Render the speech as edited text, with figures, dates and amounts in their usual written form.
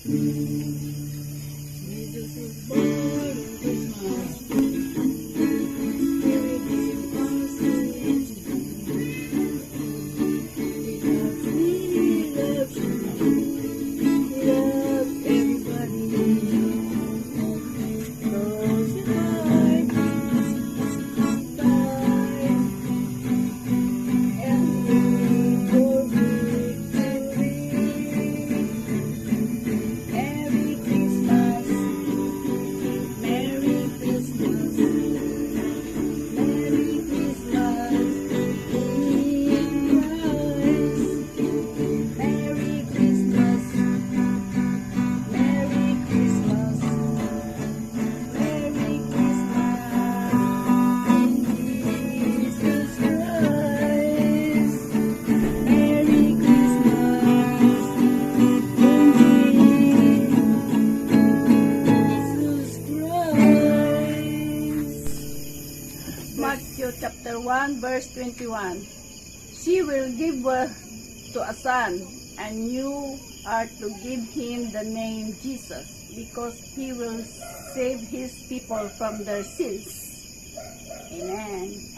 Jesus was born on Christmas. He redeemed our sins. He loves me, he loves you. He loves everybody. Close your eyes, and wait for victory. Merry Christmas, Merry Christmas, Merry Christmas in Christ. Merry Christmas, Merry Christmas, Merry Christmas in Jesus Christ. Merry Christmas in Jesus Christ. Matthew chapter 1 verse 21. She will give birth to a son, and you are to give him the name Jesus, because he will save his people from their sins. Amen.